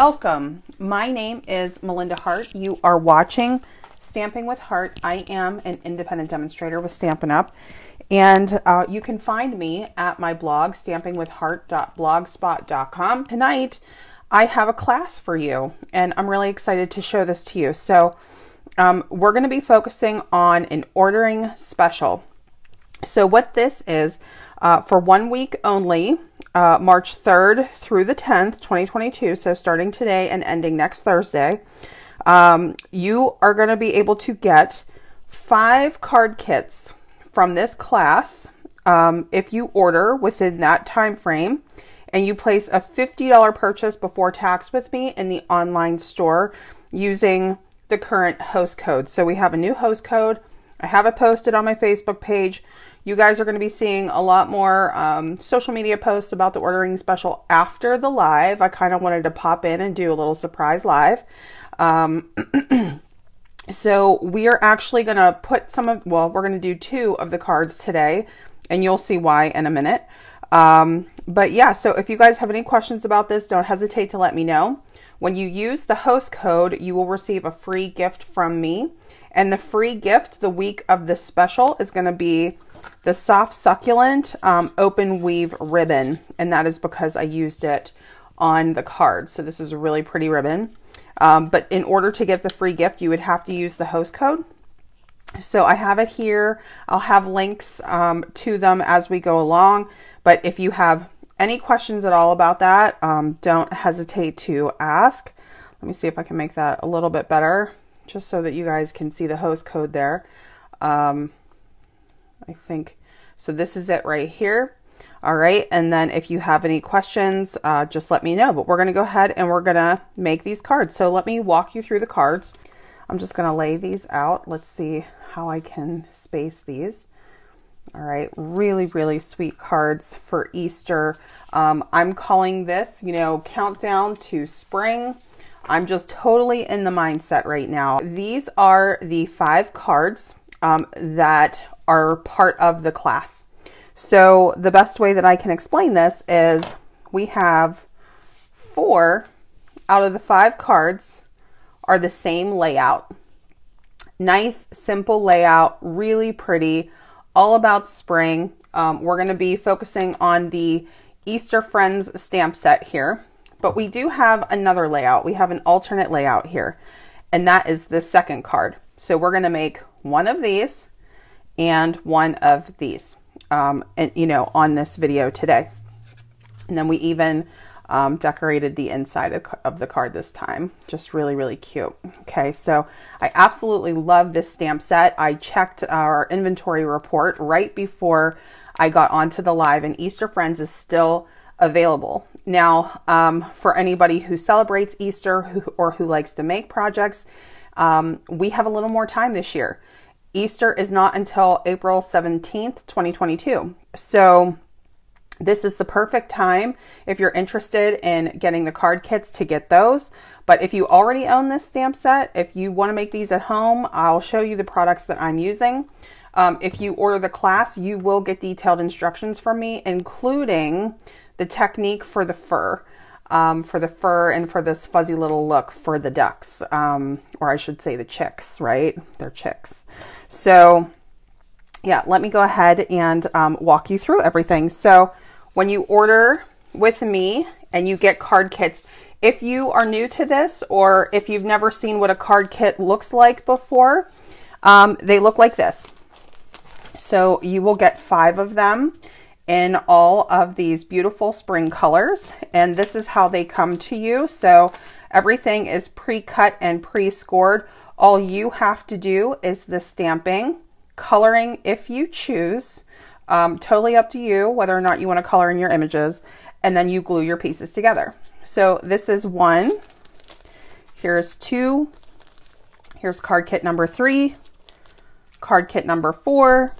Welcome. My name is Melinda Hart. You are watching Stamping with Hart. I am an independent demonstrator with Stampin' Up! And you can find me at my blog, stampingwithhart.blogspot.com. Tonight, I have a class for you, and I'm really excited to show this to you. So we're going to be focusing on an ordering special. So what this is, for 1 week only, March 3rd through the 10th, 2022, so starting today and ending next Thursday, you are going to be able to get 5 card kits from this class if you order within that time frame and you place a $50 purchase before tax with me in the online store using the current host code. So we have a new host code. I have it posted on my Facebook page. You guys are going to be seeing a lot more social media posts about the ordering special after the live. I kind of wanted to pop in and do a little surprise live. So we are actually going to put we're going to do 2 of the cards today, and you'll see why in a minute. But yeah, so if you guys have any questions about this, don't hesitate to let me know. When you use the host code, you will receive a free gift from me. And the free gift the week of the special is going to be the Soft Succulent open weave ribbon, and that is because I used it on the card. So this is a really pretty ribbon. But in order to get the free gift, you would have to use the host code. So I have it here. I'll have links to them as we go along. But if you have any questions at all about that, don't hesitate to ask. Let me see if I can make that a little bit better, just so that you guys can see the host code there. I think, so this is it right here. All right, and then if you have any questions, just let me know. But we're going to go ahead and we're going to make these cards. So let me walk you through the cards. I'm just going to lay these out. Let's see how I can space these. All right, really, really sweet cards for Easter. I'm calling this, countdown to spring. I'm just totally in the mindset right now. These are the 5 cards that are part of the class. So the best way that I can explain this is we have 4 out of the 5 cards are the same layout. Nice, simple layout, really pretty, all about spring. We're going to be focusing on the Easter Friends stamp set here, but we do have another layout. We have an alternate layout here, and that is the second card. So we're going to make one of these and one of these, on this video today. And then we even decorated the inside of the card this time. Just really, really cute. Okay, so I absolutely love this stamp set. I checked our inventory report right before I got onto the live, and Easter Friends is still available. Now, for anybody who celebrates Easter or who likes to make projects, we have a little more time this year. Easter is not until April 17th, 2022. So this is the perfect time if you're interested in getting the card kits to get those. But if you already own this stamp set, if you want to make these at home, I'll show you the products that I'm using. If you order the class, you will get detailed instructions from me, including the technique for the fur. And for this fuzzy little look for the ducks, or I should say the chicks, right? They're chicks. So yeah, let me go ahead and walk you through everything. So when you order with me and you get card kits, if you are new to this or if you've never seen what a card kit looks like before, they look like this. So you will get 5 of them in all of these beautiful spring colors, and this is how they come to you. So everything is pre-cut and pre-scored. All you have to do is the stamping, coloring if you choose, totally up to you whether or not you want to color in your images, and then you glue your pieces together. So this is 1, here's 2, here's card kit number 3, card kit number 4,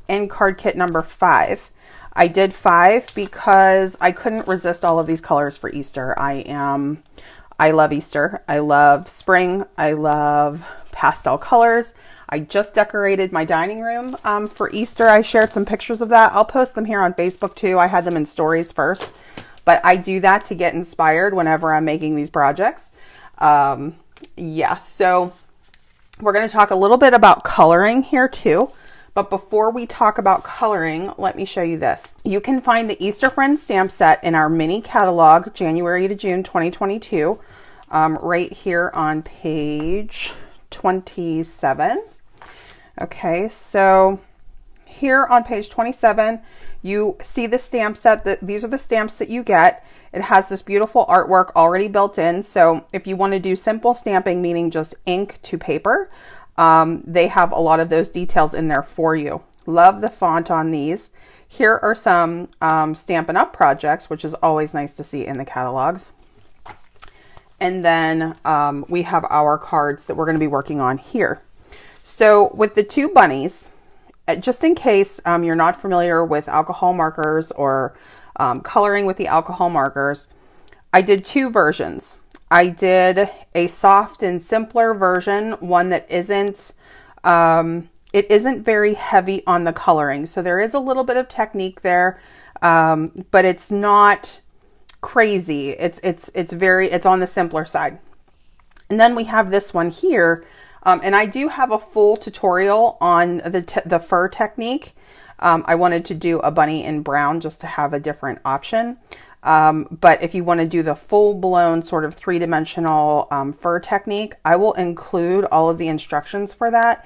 and card kit number 5. I did 5 because I couldn't resist all of these colors for Easter. I love Easter. I love spring. I love pastel colors. I just decorated my dining room for Easter. I shared some pictures of that. I'll post them here on Facebook too. I had them in stories first. but I do that to get inspired whenever I'm making these projects. Yeah, so we're going to talk a little bit about coloring here too. But before we talk about coloring, let me show you this. You can find the Easter Friends stamp set in our mini catalog, January to June 2022, right here on page 27. Okay, so here on page 27, you see the stamp set. These are the stamps that you get. It has this beautiful artwork already built in. So if you want to do simple stamping, meaning just ink to paper, they have a lot of those details in there for you. Love the font on these. Here are some Stampin' Up! Projects, which is always nice to see in the catalogs. And then we have our cards that we're going to be working on here. So with the two bunnies, just in case you're not familiar with alcohol markers or coloring with the alcohol markers, I did two versions. I did a soft and simpler version, one that isn't, it isn't very heavy on the coloring. So there is a little bit of technique there, but it's not crazy. It's on the simpler side. And then we have this one here. And I do have a full tutorial on the fur technique. I wanted to do a bunny in brown just to have a different option. But if you want to do the full-blown sort of three-dimensional fur technique, I will include all of the instructions for that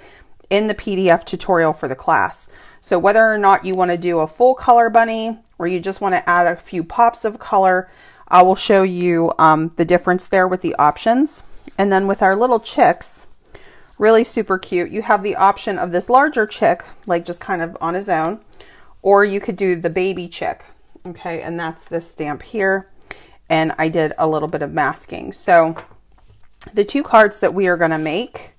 in the PDF tutorial for the class. So whether or not you want to do a full color bunny or you just want to add a few pops of color, I will show you the difference there with the options. And then with our little chicks, really super cute, you have the option of this larger chick, like just kind of on his own, or you could do the baby chick. Okay, and that's this stamp here, and I did a little bit of masking. So the two cards that we are going to make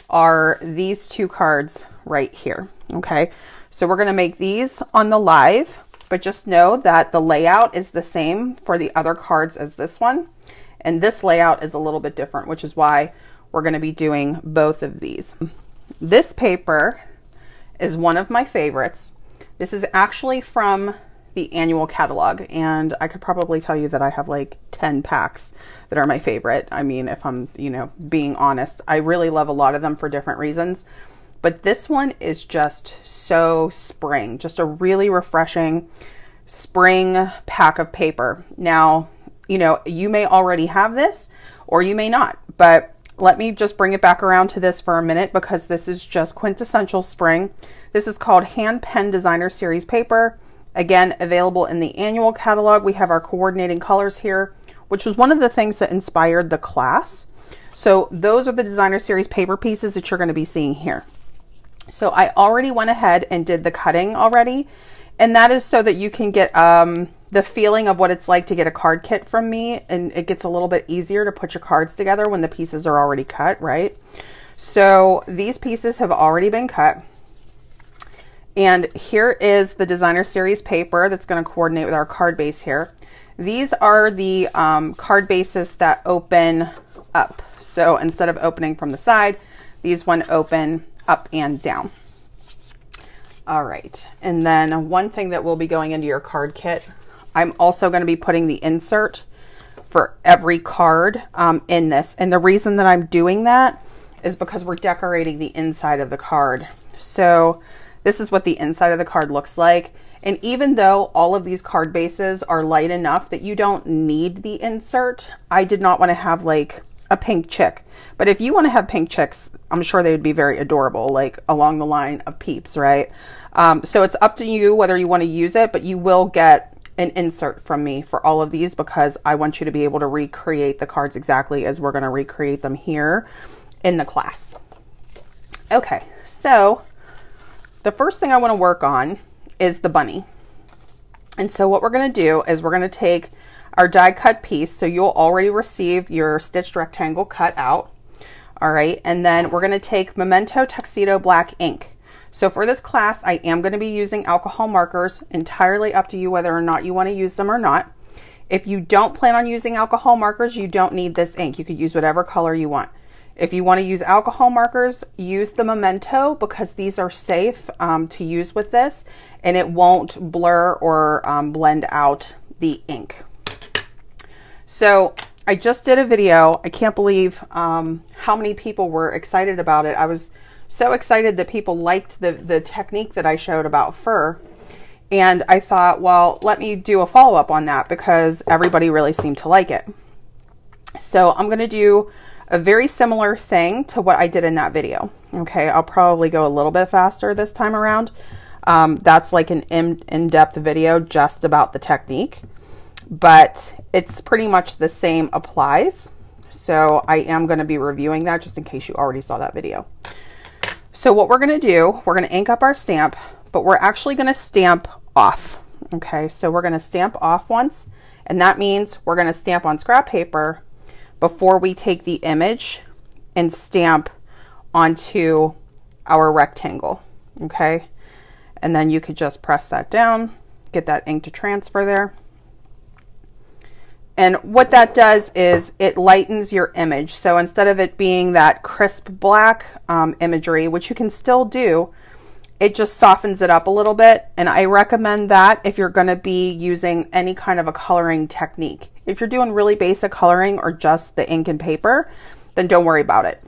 are these two cards right here. Okay, so we're going to make these on the live, but just know that the layout is the same for the other cards as this one, and this layout is a little bit different, which is why we're going to be doing both of these. This paper is one of my favorites. This is actually from the annual catalog, and I could probably tell you that I have like 10 packs that are my favorite. I mean, if I'm, being honest, I really love a lot of them for different reasons, but this one is just so spring, just a really refreshing spring pack of paper. Now, you may already have this or you may not, but let me just bring it back around to this for a minute because this is just quintessential spring. This is called Hand Pen Designer Series paper. Again, available in the annual catalog. We have our coordinating colors here, which was one of the things that inspired the class. So those are the designer series paper pieces that you're going to be seeing here. So I already went ahead and did the cutting already. And that is so that you can get the feeling of what it's like to get a card kit from me. And it gets a little bit easier to put your cards together when the pieces are already cut, right? So these pieces have already been cut. And here is the designer series paper that's going to coordinate with our card base here. These are the card bases that open up. So instead of opening from the side, these one open up and down. All right. And then one thing that will be going into your card kit, I'm also going to be putting the insert for every card in this. And the reason that I'm doing that is because we're decorating the inside of the card. So this is what the inside of the card looks like. And even though all of these card bases are light enough that you don't need the insert, I did not want to have like a pink chick. But if you want to have pink chicks, I'm sure they would be very adorable, like along the line of Peeps, right? So it's up to you whether you want to use it, but you will get an insert from me for all of these because I want you to be able to recreate the cards exactly as we're going to recreate them here in the class. Okay, so the first thing I want to work on is the bunny. And so what we're going to do is we're going to take our die cut piece. So you'll already receive your stitched rectangle cut out. All right. And then we're going to take Memento Tuxedo Black ink. So for this class, I am going to be using alcohol markers. Entirely up to you whether or not you want to use them or not. If you don't plan on using alcohol markers, you don't need this ink. You could use whatever color you want. If you want to use alcohol markers, use the Memento because these are safe to use with this and it won't blur or blend out the ink. So I just did a video. I can't believe how many people were excited about it. I was so excited that people liked the technique that I showed about fur. And I thought, well, let me do a follow-up on that because everybody really seemed to like it. So I'm going to do a very similar thing to what I did in that video. Okay, I'll probably go a little bit faster this time around. That's like an in-depth video just about the technique, but it's pretty much the same applies. So I am going to be reviewing that just in case you already saw that video. So what we're going to do, we're going to ink up our stamp, but we're actually going to stamp off. Okay, so we're going to stamp off once, and that means we're going to stamp on scrap paper before we take the image and stamp onto our rectangle. Okay, and then you could just press that down, get that ink to transfer there. And what that does is it lightens your image. So instead of it being that crisp black imagery, which you can still do, it just softens it up a little bit. And I recommend that if you're going to be using any kind of a coloring technique. If you're doing really basic coloring or just the ink and paper, then don't worry about it.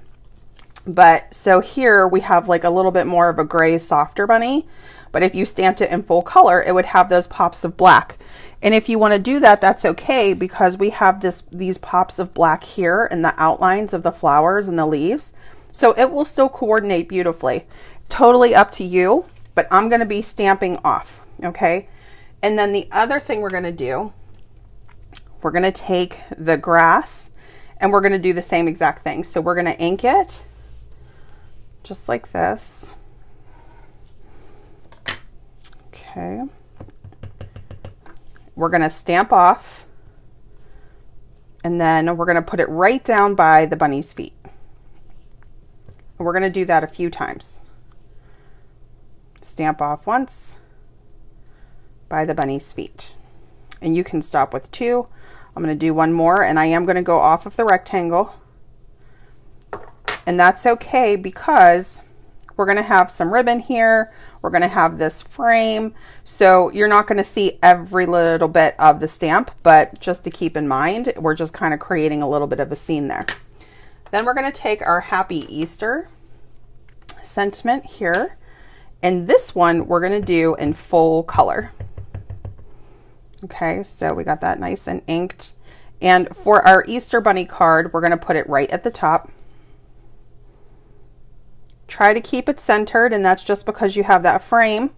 But so here we have like a little bit more of a gray, softer bunny. But if you stamped it in full color, it would have those pops of black. And if you want to do that, that's okay, because we have these pops of black here in the outlines of the flowers and the leaves. So it will still coordinate beautifully. Totally up to you, but I'm going to be stamping off, okay? And then the other thing we're going to do, we're going to take the grass and we're going to do the same exact thing. So we're going to ink it just like this. Okay. We're going to stamp off, and then we're going to put it right down by the bunny's feet. And we're going to do that a few times. Stamp off once by the bunny's feet. And you can stop with 2. I'm going to do one more, and I am going to go off of the rectangle. And that's okay because we're going to have some ribbon here. We're going to have this frame. So you're not going to see every little bit of the stamp, but just to keep in mind, we're just kind of creating a little bit of a scene there. Then we're going to take our Happy Easter sentiment here. And this one we're going to do in full color. Okay, so we got that nice and inked. And for our Easter Bunny card, we're going to put it right at the top. Try to keep it centered, and that's just because you have that frame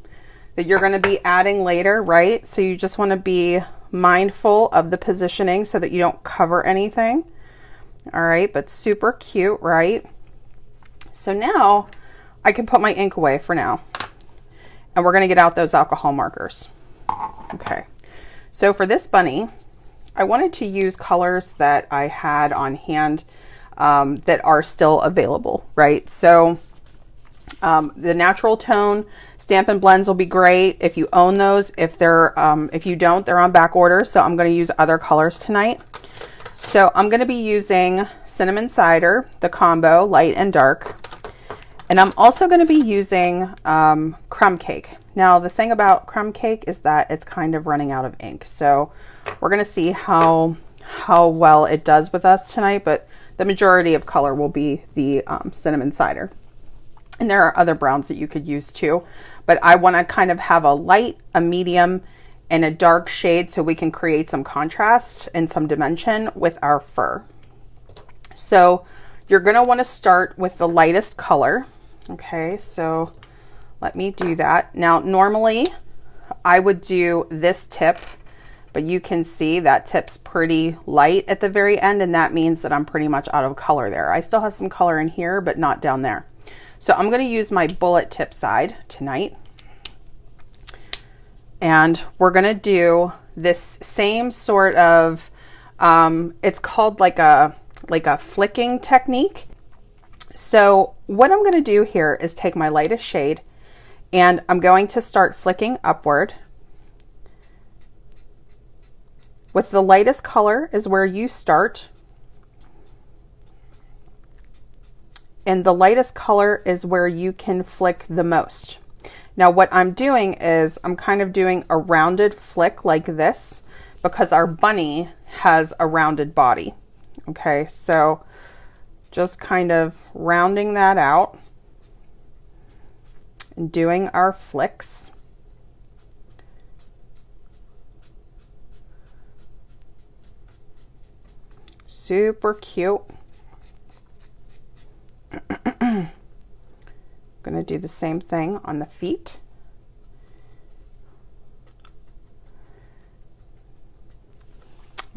that you're going to be adding later, right? So you just want to be mindful of the positioning so that you don't cover anything. All right, but super cute, right? So now I can put my ink away for now, and we're going to get out those alcohol markers. Okay, so for this bunny, I wanted to use colors that I had on hand that are still available, right? So the natural tone Stampin' Blends will be great if you own those. If you don't, they're on back order. So I'm going to use other colors tonight. So I'm going to be using Cinnamon Cider, the combo, light and dark. And I'm also going to be using Crumb Cake. Now the thing about Crumb Cake is that it's kind of running out of ink. So we're going to see how well it does with us tonight. But the majority of color will be the Cinnamon Cider. And there are other browns that you could use too, but I want to kind of have a light, a medium, and a dark shade so we can create some contrast and some dimension with our fur. So you're going to want to start with the lightest color. Okay, so let me do that. Now, normally I would do this tip, but you can see that tip's pretty light at the very end, and that means that I'm pretty much out of color there. I still have some color in here, but not down there. So I'm going to use my bullet tip side tonight. And we're going to do this same sort of, it's called like a flicking technique. So what I'm going to do here is take my lightest shade and I'm going to start flicking upward. With the lightest color is where you start. And the lightest color is where you can flick the most. Now what I'm doing is I'm kind of doing a rounded flick like this because our bunny has a rounded body. Okay, so just kind of rounding that out and doing our flicks. Super cute. Gonna do the same thing on the feet.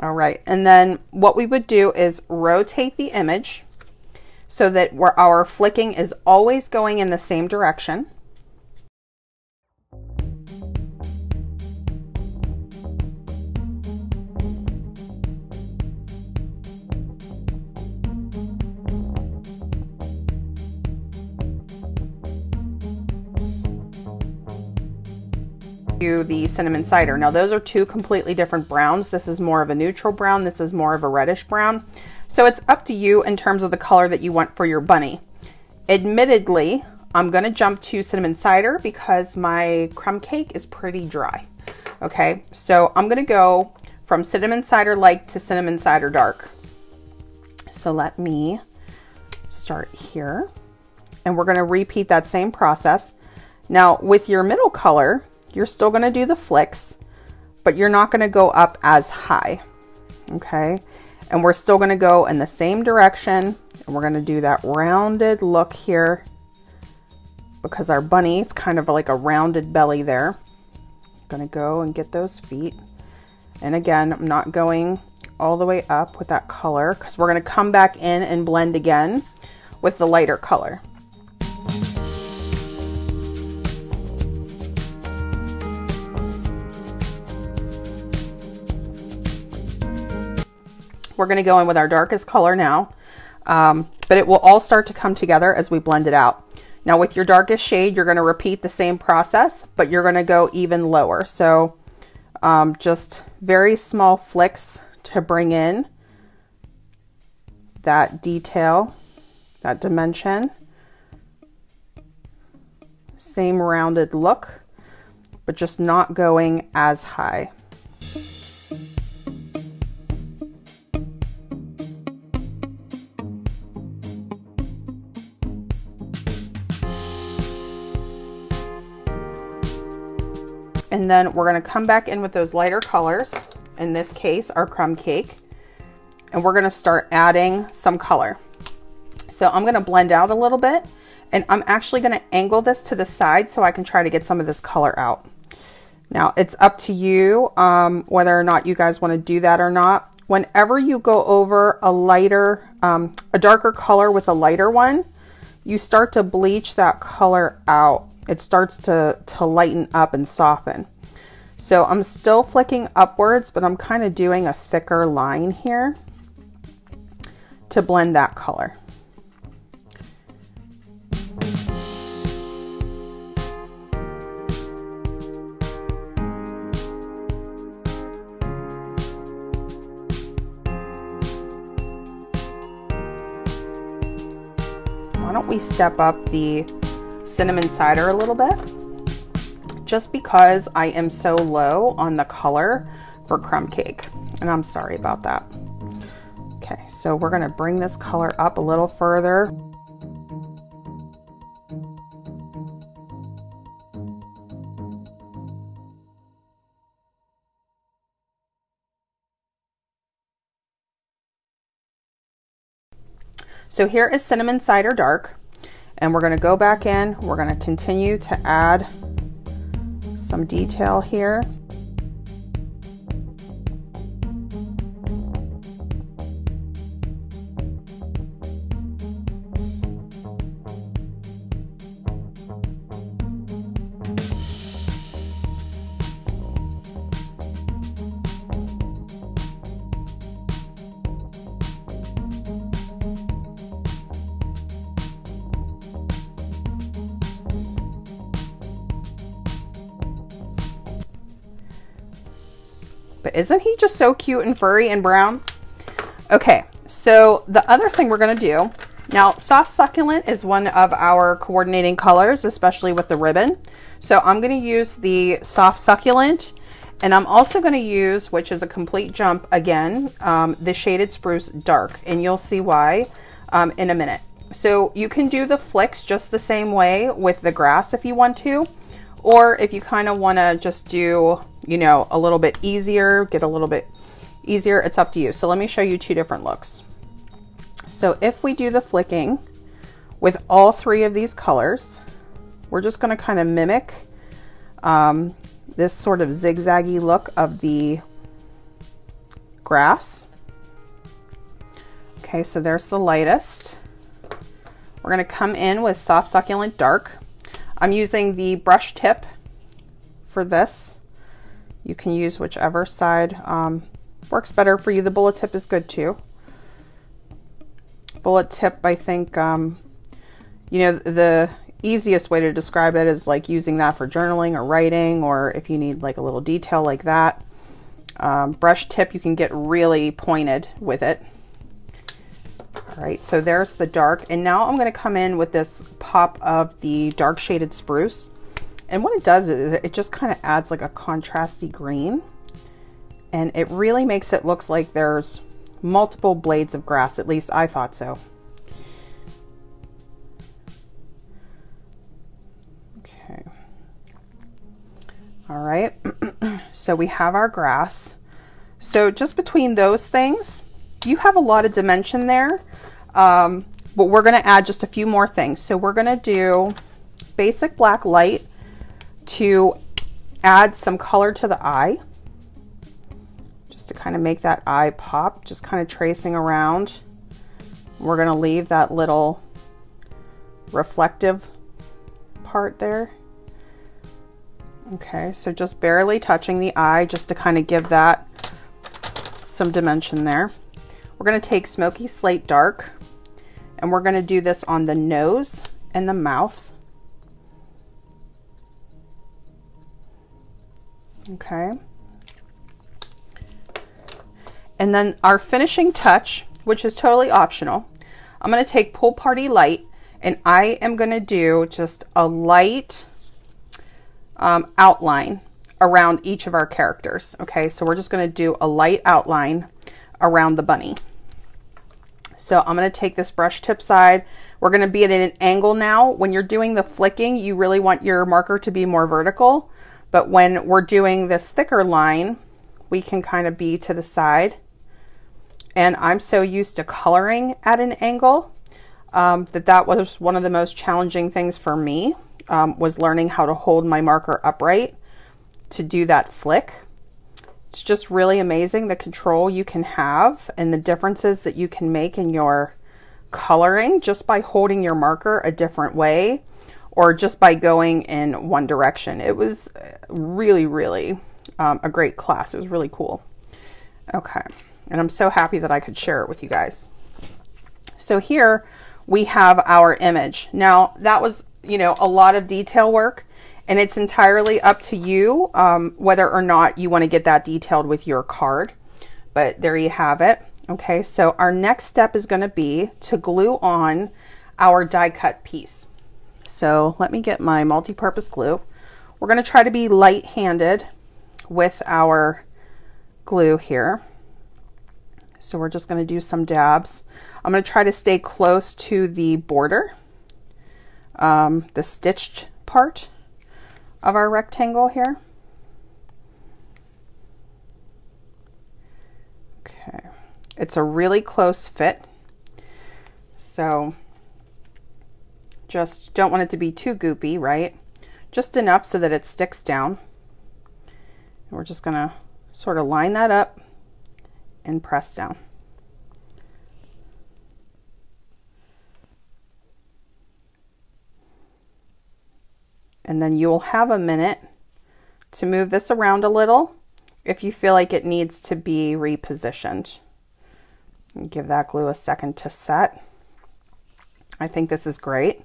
All right, and then what we would do is rotate the image so that our flicking is always going in the same direction. The cinnamon cider. Now those are two completely different browns. This is more of a neutral brown. This is more of a reddish brown. So it's up to you in terms of the color that you want for your bunny. Admittedly, I'm going to jump to cinnamon cider because my crumb cake is pretty dry. Okay, so I'm going to go from cinnamon cider light to cinnamon cider dark. So let me start here, and we're going to repeat that same process. Now with your middle color, you're still going to do the flicks, but you're not going to go up as high. Okay, and we're still going to go in the same direction, and we're going to do that rounded look here because our bunny is kind of like a rounded belly there. Going to go and get those feet, and again, I'm not going all the way up with that color because we're going to come back in and blend again with the lighter color. We're going to go in with our darkest color now, but it will all start to come together as we blend it out. Now with your darkest shade, you're going to repeat the same process, but you're going to go even lower. So just very small flicks to bring in that detail, that dimension. Same rounded look, but just not going as high. And then we're going to come back in with those lighter colors, in this case our crumb cake, and we're going to start adding some color. So I'm going to blend out a little bit, and I'm actually going to angle this to the side so I can try to get some of this color out. Now it's up to you whether or not you guys want to do that or not. Whenever you go over a lighter, a darker color with a lighter one, you start to bleach that color out. It starts to lighten up and soften. So I'm still flicking upwards, but I'm kind of doing a thicker line here to blend that color. Why don't we step up the cinnamon cider a little bit, just because I am so low on the color for crumb cake, and I'm sorry about that. Okay, so we're going to bring this color up a little further. So here is cinnamon cider dark. And we're going to go back in, we're going to continue to add some detail here. But isn't he just so cute and furry and brown? Okay, so the other thing we're going to do, now Soft Succulent is one of our coordinating colors, especially with the ribbon. So I'm going to use the Soft Succulent, And I'm also going to use, which is a complete jump again, the Shaded Spruce Dark, and you'll see why in a minute. So you can do the flicks just the same way with the grass if you want to, or if you kind of want to just do, you know, a little bit easier, get a little bit easier, it's up to you. So let me show you two different looks. So if we do the flicking with all three of these colors, we're just going to kind of mimic this sort of zigzaggy look of the grass. Okay, so there's the lightest. We're going to come in with Soft Succulent Dark. I'm using the brush tip for this. You can use whichever side works better for you. The bullet tip is good too. Bullet tip, I think, you know, the easiest way to describe it is like using that for journaling or writing, or if you need like a little detail like that. Brush tip, you can get really pointed with it. All right, so there's the dark, and now I'm going to come in with this pop of the dark shaded spruce, and what it does is it just kind of adds like a contrasty green, and it really makes it look like there's multiple blades of grass. At least I thought so. Okay. All right, so we have our grass. So just between those things, you have a lot of dimension there, but we're going to add just a few more things. So we're going to do basic black light to add some color to the eye, just to kind of make that eye pop, just kind of tracing around. We're going to leave that little reflective part there. Okay, so just barely touching the eye just to kind of give that some dimension there. We're going to take Smoky Slate Dark, and we're going to do this on the nose and the mouth. Okay. And then our finishing touch, which is totally optional, I'm going to take Pool Party Light, and I am going to do just a light outline around each of our characters. Okay, so we're just going to do a light outline around the bunny. So I'm going to take this brush tip side. We're going to be at an angle now. When you're doing the flicking, you really want your marker to be more vertical, but when we're doing this thicker line, we can kind of be to the side. And I'm so used to coloring at an angle that was one of the most challenging things for me, was learning how to hold my marker upright to do that flick. It's just really amazing the control you can have and the differences that you can make in your coloring just by holding your marker a different way, or just by going in one direction. It was really, really a great class. It was really cool. Okay, and I'm so happy that I could share it with you guys. So here we have our image. Now that was, you know, a lot of detail work, and it's entirely up to you whether or not you want to get that detailed with your card, but there you have it. Okay, so our next step is going to be to glue on our die cut piece. So let me get my multi-purpose glue. We're going to try to be light-handed with our glue here. So we're just going to do some dabs. I'm going to try to stay close to the border, the stitched part of our rectangle here. Okay, it's a really close fit, so just don't want it to be too goopy, right? Just enough so that it sticks down. And we're just gonna sort of line that up and press down. And then you'll have a minute to move this around a little if you feel like it needs to be repositioned. Give that glue a second to set. I think this is great.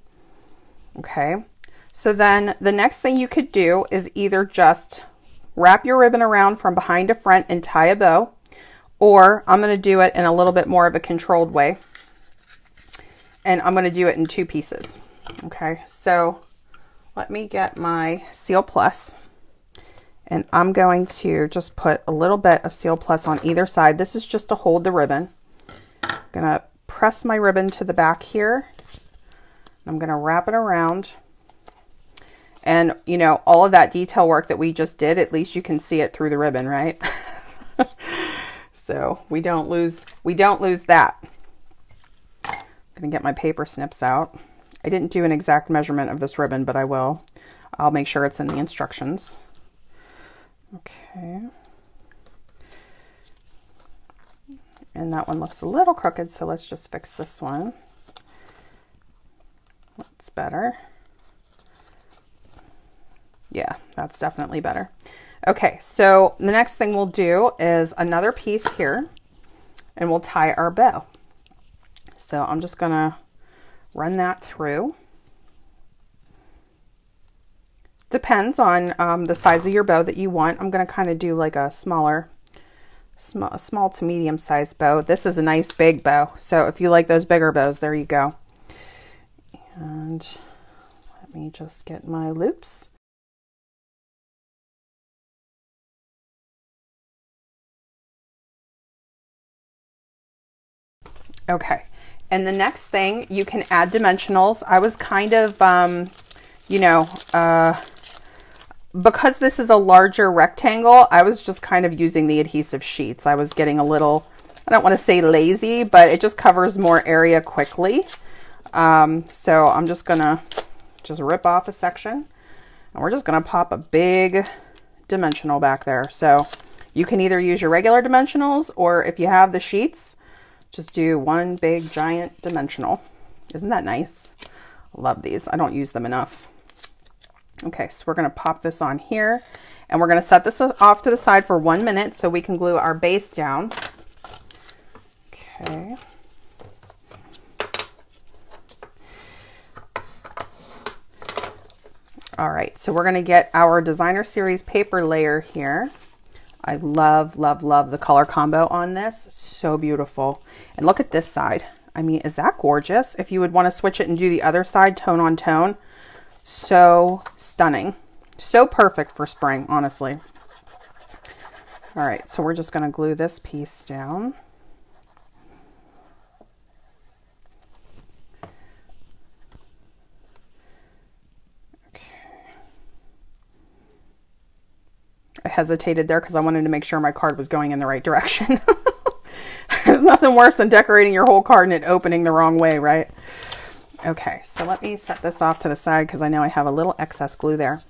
Okay, so then the next thing you could do is either just wrap your ribbon around from behind to front and tie a bow, or I'm going to do it in a little bit more of a controlled way, and I'm going to do it in two pieces. Okay, so let me get my Seal Plus, And I'm going to just put a little bit of Seal Plus on either side. This is just to hold the ribbon. I'm gonna press my ribbon to the back here. I'm gonna wrap it around. And you know, all of that detail work that we just did, at least you can see it through the ribbon, right? So we don't lose that. I'm gonna get my paper snips out. I didn't do an exact measurement of this ribbon, but I will. I'll make sure it's in the instructions. Okay. And that one looks a little crooked, so let's just fix this one. That's better. Yeah, that's definitely better. Okay, so the next thing we'll do is another piece here, and we'll tie our bow. So I'm just gonna run that through. Depends on the size of your bow that you want. I'm gonna kind of do like a small to medium sized bow. This is a nice big bow, so if you like those bigger bows, there you go. And let me just get my loops. Okay, and the next thing, you can add dimensionals. I was kind of, because this is a larger rectangle, I was just kind of using the adhesive sheets. I was getting a little, I don't want to say lazy, but it just covers more area quickly. So I'm just gonna rip off a section, and we're just gonna pop a big dimensional back there. So you can either use your regular dimensionals, or if you have the sheets, just do one big giant dimensional. Isn't that nice? Love these. I don't use them enough. Okay, so we're going to pop this on here, and we're going to set this off to the side for 1 minute so we can glue our base down. Okay. All right, so we're going to get our Designer Series paper layer here. I love, love, love the color combo on this. So beautiful. And look at this side. I mean, is that gorgeous? If you would want to switch it and do the other side, tone on tone. So stunning. So perfect for spring, honestly. All right, so we're just going to glue this piece down. I hesitated there because I wanted to make sure my card was going in the right direction. There's nothing worse than decorating your whole card and it opening the wrong way, right? Okay, so let me set this off to the side because I know I have a little excess glue there.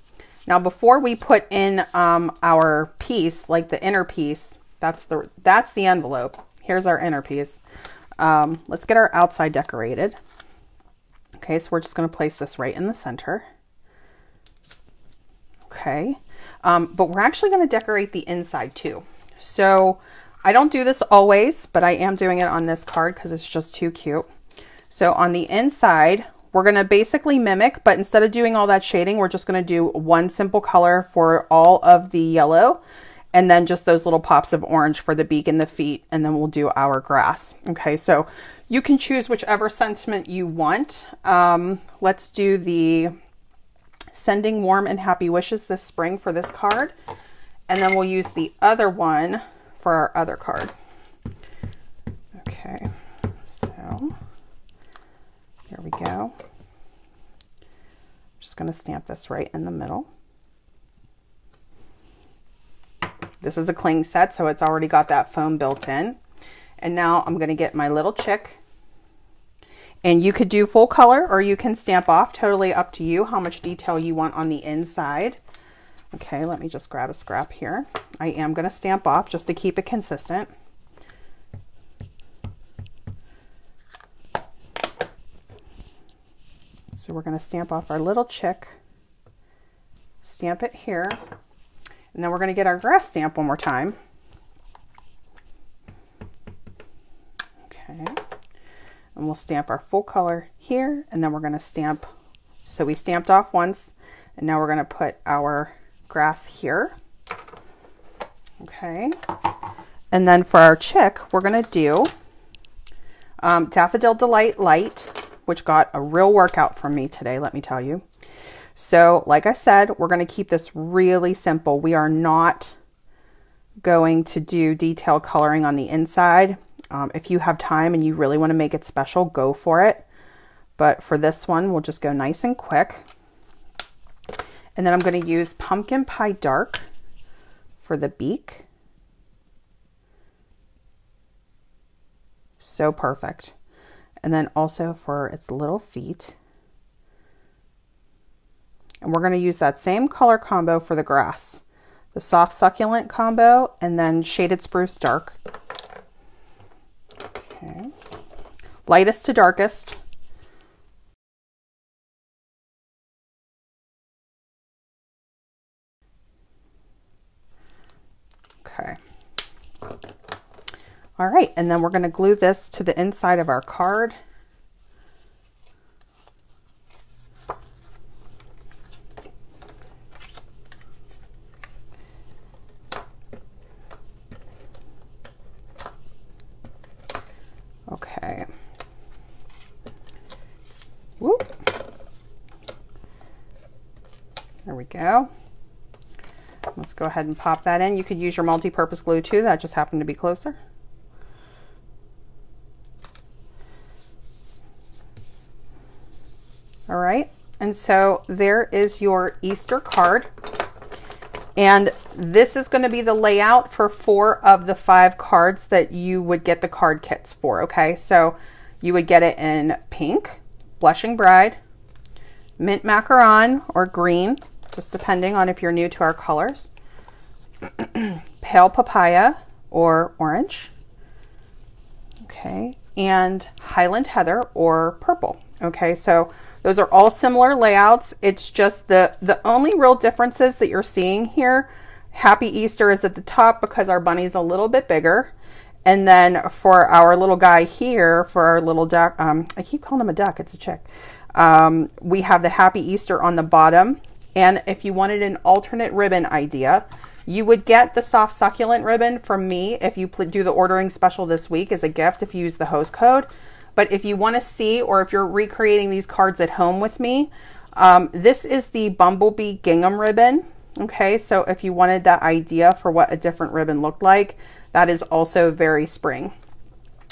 Now, before we put in our piece, like the inner piece, that's the envelope. Here's our inner piece. Let's get our outside decorated. Okay, so we're just going to place this right in the center. Okay. But we're actually going to decorate the inside too. So I don't do this always, but I am doing it on this card because it's just too cute. So on the inside, we're going to basically mimic, but instead of doing all that shading, we're just going to do one simple color for all of the yellow, and then just those little pops of orange for the beak and the feet, and then we'll do our grass. Okay, so you can choose whichever sentiment you want. Let's do the Sending Warm and Happy Wishes this spring for this card, and then we'll use the other one for our other card. Okay, so here we go. I'm just going to stamp this right in the middle. This is a cling set, so it's already got that foam built in. And now I'm going to get my little chick. And you could do full color or you can stamp off, totally up to you how much detail you want on the inside. Okay, let me just grab a scrap here. I am going to stamp off just to keep it consistent. So we're going to stamp off our little chick, stamp it here, and then we're going to get our grass stamp one more time. Okay. And we'll stamp our full color here, and then we're going to stamp, so we stamped off once, and now we're going to put our grass here. Okay, and then for our chick, we're going to do Daffodil Delight Light, which got a real workout from me today, let me tell you. So like I said, we're going to keep this really simple. We are not going to do detailed coloring on the inside. If you have time and you really want to make it special, go for it. But for this one, we'll just go nice and quick. And then I'm going to use Pumpkin Pie Dark for the beak. So perfect. And then also for its little feet. And we're going to use that same color combo for the grass. The Soft Succulent combo and then Shaded Spruce Dark. Okay. Lightest to darkest. Okay. All right, and then we're going to glue this to the inside of our card. Okay. Whoop. There we go. Let's go ahead and pop that in. You could use your multi-purpose glue too. That just happened to be closer. All right, and so there is your Easter card. And this is going to be the layout for 4 of the 5 cards that you would get the card kits for, okay? So you would get it in pink, Blushing Bride, Mint Macaron, or green, just depending on if you're new to our colors, Pale Papaya, or orange, okay, and Highland Heather, or purple, okay? So those are all similar layouts. It's just the only real differences that you're seeing here. Happy Easter is at the top because our bunny's a little bit bigger. And then for our little guy here, for our little duck, I keep calling him a duck, it's a chick. We have the Happy Easter on the bottom. And if you wanted an alternate ribbon idea, you would get the Soft Succulent ribbon from me if you do the ordering special this week as a gift if you use the host code. But if you want to see, or if you're recreating these cards at home with me, this is the Bumblebee Gingham ribbon. Okay, so if you wanted that idea for what a different ribbon looked like, that is also very spring.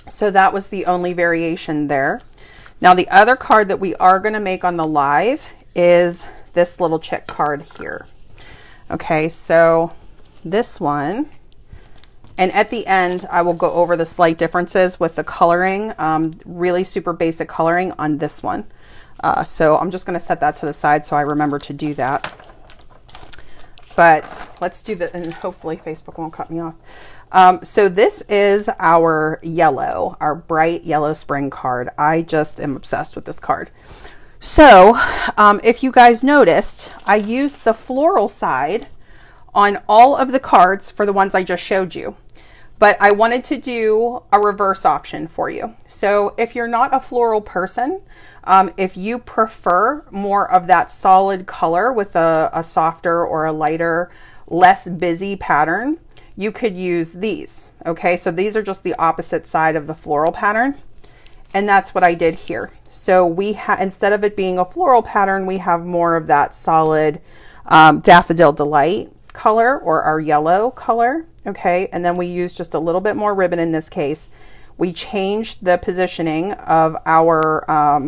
So that was the only variation there. Now the other card that we are going to make on the live is this little chick card here. Okay, so this one. And at the end, I will go over the slight differences with the coloring, really super basic coloring on this one. So I'm just going to set that to the side so I remember to do that. But let's do that, and hopefully Facebook won't cut me off. So this is our yellow, our bright yellow spring card. I just am obsessed with this card. So if you guys noticed, I used the floral side on all of the cards for the ones I just showed you. But I wanted to do a reverse option for you. So if you're not a floral person, if you prefer more of that solid color with a softer or a lighter, less busy pattern, you could use these. Okay, so these are just the opposite side of the floral pattern. And that's what I did here. So we instead of it being a floral pattern, we have more of that solid Daffodil Delight color, or our yellow color. Okay, and then we use just a little bit more ribbon in this case. We changed the positioning of our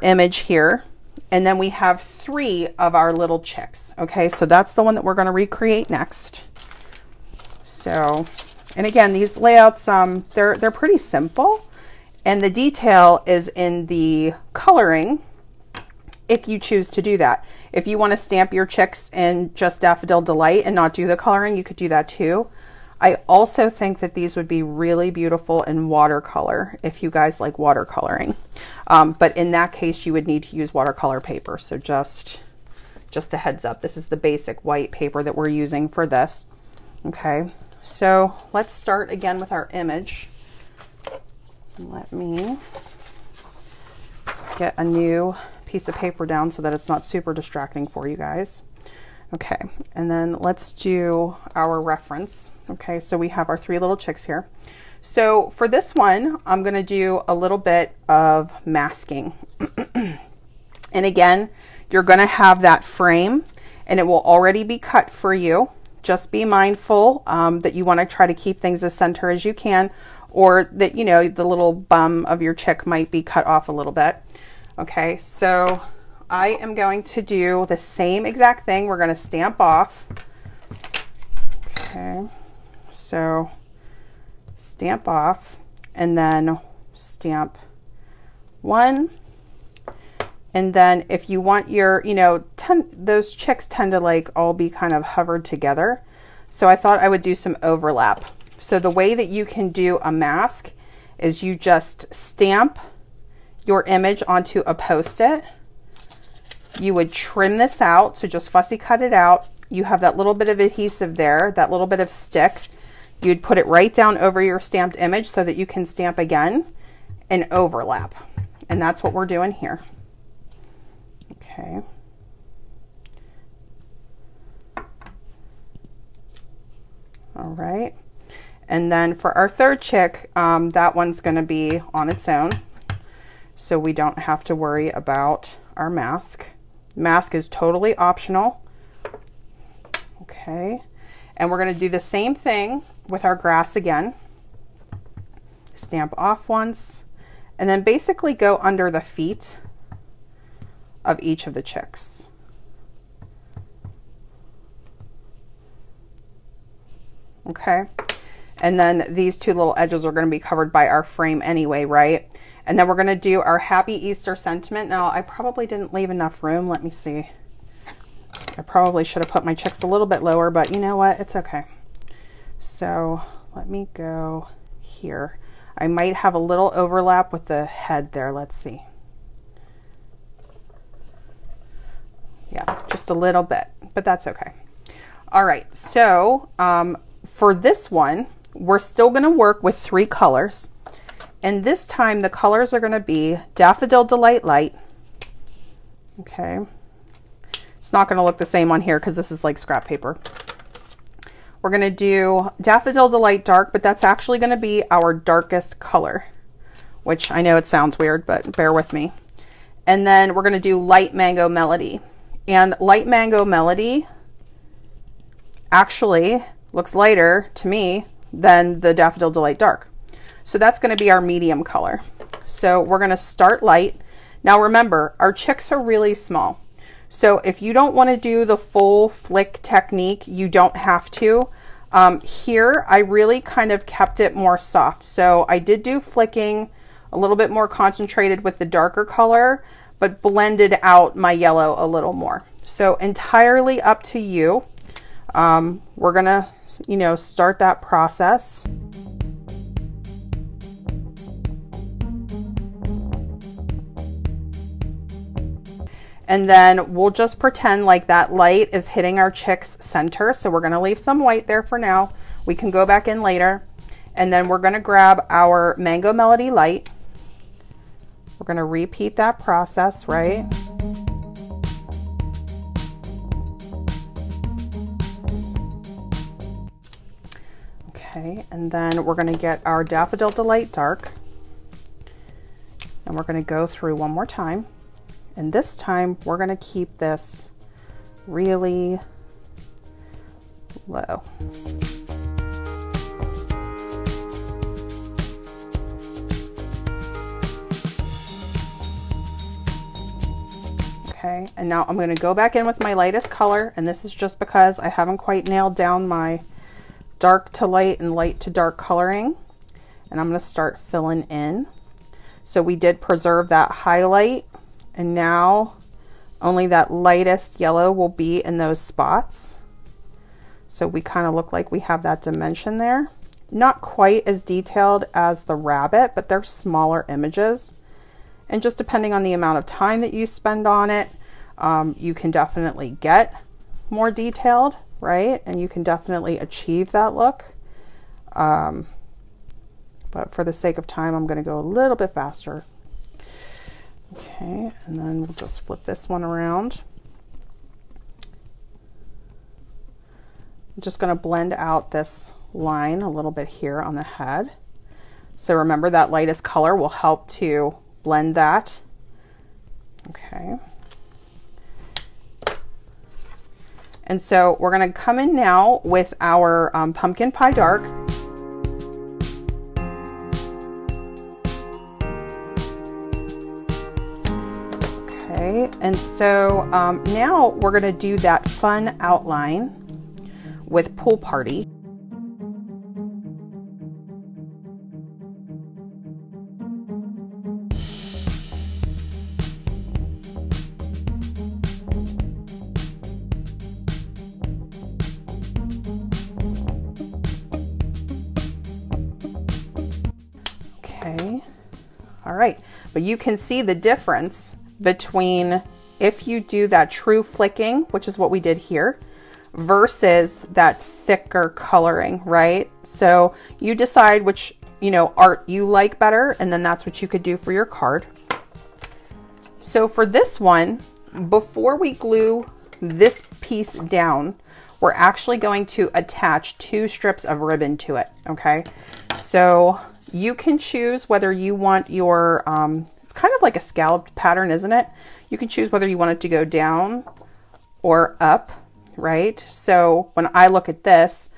image here, and then we have 3 of our little chicks. Okay, so that's the one that we're going to recreate next. So, and again, these layouts, they're pretty simple, and the detail is in the coloring if you choose to do that. If you want to stamp your chicks in just Daffodil Delight and not do the coloring, you could do that too. I also think that these would be really beautiful in watercolor if you guys like watercoloring. But in that case, you would need to use watercolor paper. So just a heads up, this is the basic white paper that we're using for this. Okay, so let's start again with our image. Let me get a new piece of paper down so that it's not super distracting for you guys. Okay, and then let's do our reference. Okay, so we have our 3 little chicks here. So for this one, I'm going to do a little bit of masking. And again, you're going to have that frame and it will already be cut for you. Just be mindful that you want to try to keep things as center as you can, or that, you know, the little bum of your chick might be cut off a little bit. Okay, so I am going to do the same exact thing. We're going to stamp off. Okay, so stamp off and then stamp one. And then if you want your, you know, those chicks tend to like all be kind of hovered together. So I thought I would do some overlap. So the way that you can do a mask is you just stamp your image onto a Post-it. You would trim this out. So just fussy cut it out. You have that little bit of adhesive there, that little bit of stick. You'd put it right down over your stamped image so that you can stamp again and overlap. And that's what we're doing here. Okay. All right. And then for our third chick, that one's going to be on its own. So we don't have to worry about our mask. Mask is totally optional. Okay. And we're going to do the same thing with our grass again. Stamp off once, and then basically go under the feet of each of the chicks. Okay, and then these two little edges are going to be covered by our frame anyway, right? And then we're going to do our Happy Easter sentiment. Now, I probably didn't leave enough room. Let me see. I probably should have put my chicks a little bit lower, but you know what? It's okay. So let me go here. I might have a little overlap with the head there. Let's see. Yeah, just a little bit, but that's okay. All right, so for this one, we're still going to work with 3 colors. And this time the colors are going to be Daffodil Delight Light. Okay. It's not going to look the same on here because this is like scrap paper. We're going to do Daffodil Delight Dark, but that's actually going to be our darkest color, which I know it sounds weird, but bear with me. And then we're going to do Light Mango Melody. And Light Mango Melody actually looks lighter to me than the Daffodil Delight Dark. So that's going to be our medium color. So we're going to start light. Now remember, our chicks are really small. So if you don't want to do the full flick technique, you don't have to. Here, I really kind of kept it more soft. So I did do flicking a little bit more concentrated with the darker color, but blended out my yellow a little more. So entirely up to you. We're going to, you know, start that process. And then we'll just pretend like that light is hitting our chick's center. So we're going to leave some white there for now. We can go back in later. And then we're going to grab our Mango Melody light. We're going to repeat that process, right? Okay, and then we're going to get our Daffodil Delight Dark. And we're going to go through one more time. And this time we're going to keep this really low. Okay, and now I'm going to go back in with my lightest color, and this is just because I haven't quite nailed down my dark to light and light to dark coloring. And I'm going to start filling in. So we did preserve that highlight, and now only that lightest yellow will be in those spots. So we kind of look like we have that dimension there. Not quite as detailed as the rabbit, but they're smaller images. And just depending on the amount of time that you spend on it, you can definitely get more detailed, right? And you can definitely achieve that look. But for the sake of time, I'm going to go a little bit faster. Okay, and then we'll just flip this one around. I'm just going to blend out this line a little bit here on the head. So remember, that lightest color will help to blend that. Okay. And so we're going to come in now with our pumpkin pie dark. Okay, and so now we're going to do that fun outline with Pool Party. Okay, all right, but you can see the difference between if you do that true flicking, which is what we did here, versus that thicker coloring, right? So you decide which, art you like better, and then that's what you could do for your card. So for this one, before we glue this piece down, we're actually going to attach 2 strips of ribbon to it, okay? So you can choose whether you want your, it's kind of like a scalloped pattern, isn't it? You can choose whether you want it to go down or up, right? So when I look at this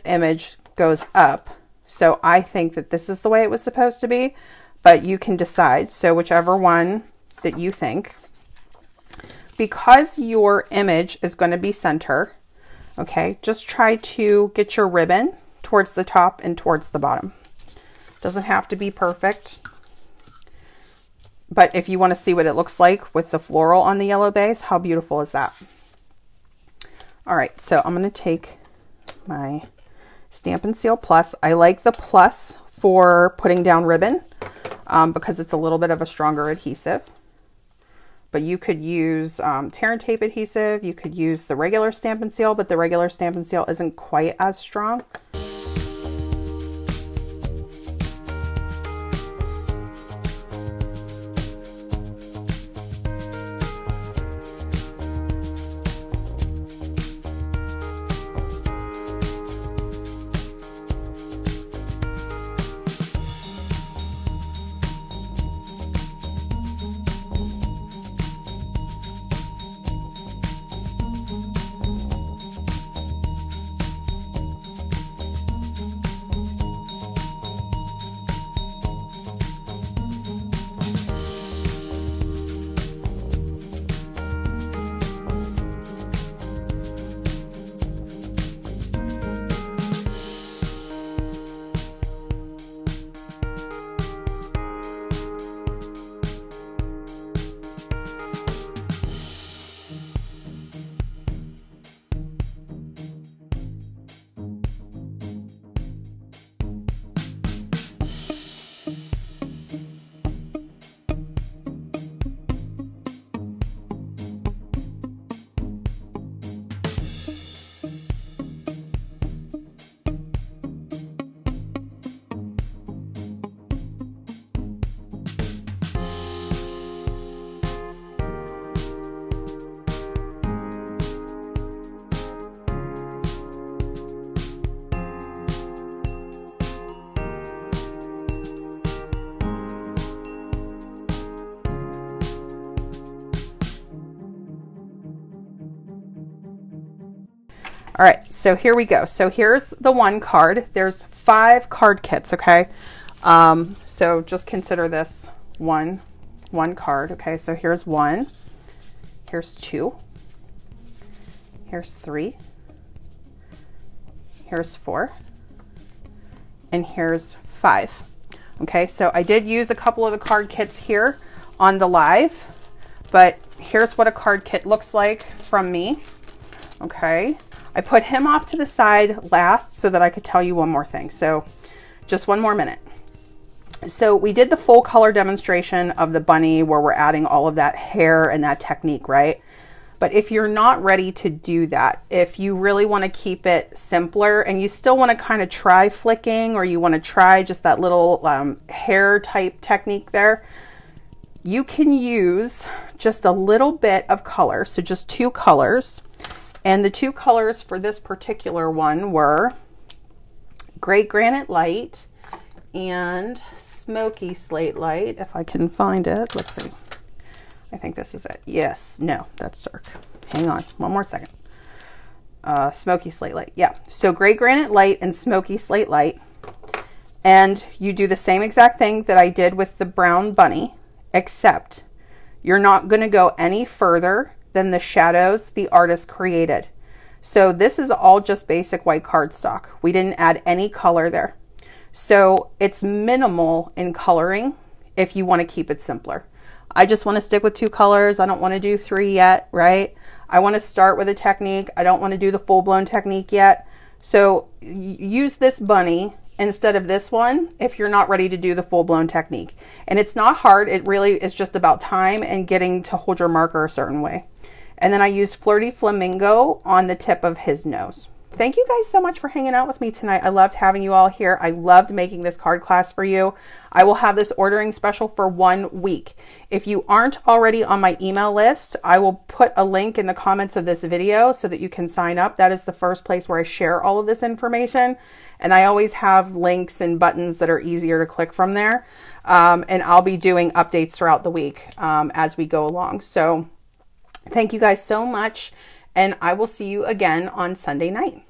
image goes up. So I think that this is the way it was supposed to be, but you can decide. So whichever one that you think. Because your image is going to be center, okay, just try to get your ribbon towards the top and towards the bottom. Doesn't have to be perfect. But if you want to see what it looks like with the floral on the yellow base, how beautiful is that? All right, so I'm going to take my Stampin' Seal Plus. I like the Plus for putting down ribbon because it's a little bit of a stronger adhesive. But you could use tear and tape adhesive. You could use the regular Stampin' Seal, but the regular Stampin' Seal isn't quite as strong. All right, so here we go. So here's the one card. There's 5 card kits, okay? So just consider this one card, okay? So here's 1, here's 2, here's 3, here's 4, and here's 5. Okay, so I did use a couple of the card kits here on the live, but here's what a card kit looks like from me, okay? I put him off to the side last so that I could tell you one more thing. So just one more minute. So we did the full color demonstration of the bunny where we're adding all of that hair and that technique, right? But if you're not ready to do that, if you really want to keep it simpler and you still want to kind of try flicking, or you want to try just that little hair type technique there, you can use just a little bit of color. So just 2 colors. And the 2 colors for this particular one were Great Granite Light and Smoky Slate Light, if I can find it. Let's see. I think this is it. Yes. No, that's dark. Hang on. One more second. Smoky Slate Light. Yeah, so Gray Granite Light and Smoky Slate Light. And you do the same exact thing that I did with the brown bunny, except you're not going to go any further than the shadows the artist created. So this is all just basic white cardstock. We didn't add any color there. So it's minimal in coloring if you want to keep it simpler. I just want to stick with 2 colors. I don't want to do 3 yet, right? I want to start with a technique. I don't want to do the full-blown technique yet. So use this bunny instead of this one if you're not ready to do the full-blown technique. And it's not hard. It really is just about time and getting to hold your marker a certain way. And then I used Flirty Flamingo on the tip of his nose. Thank you guys so much for hanging out with me tonight. I loved having you all here. I loved making this card class for you. I will have this ordering special for 1 week. If you aren't already on my email list, I will put a link in the comments of this video so that you can sign up. That is the first place where I share all of this information. And I always have links and buttons that are easier to click from there. And I'll be doing updates throughout the week as we go along. So thank you guys so much. And I will see you again on Sunday night.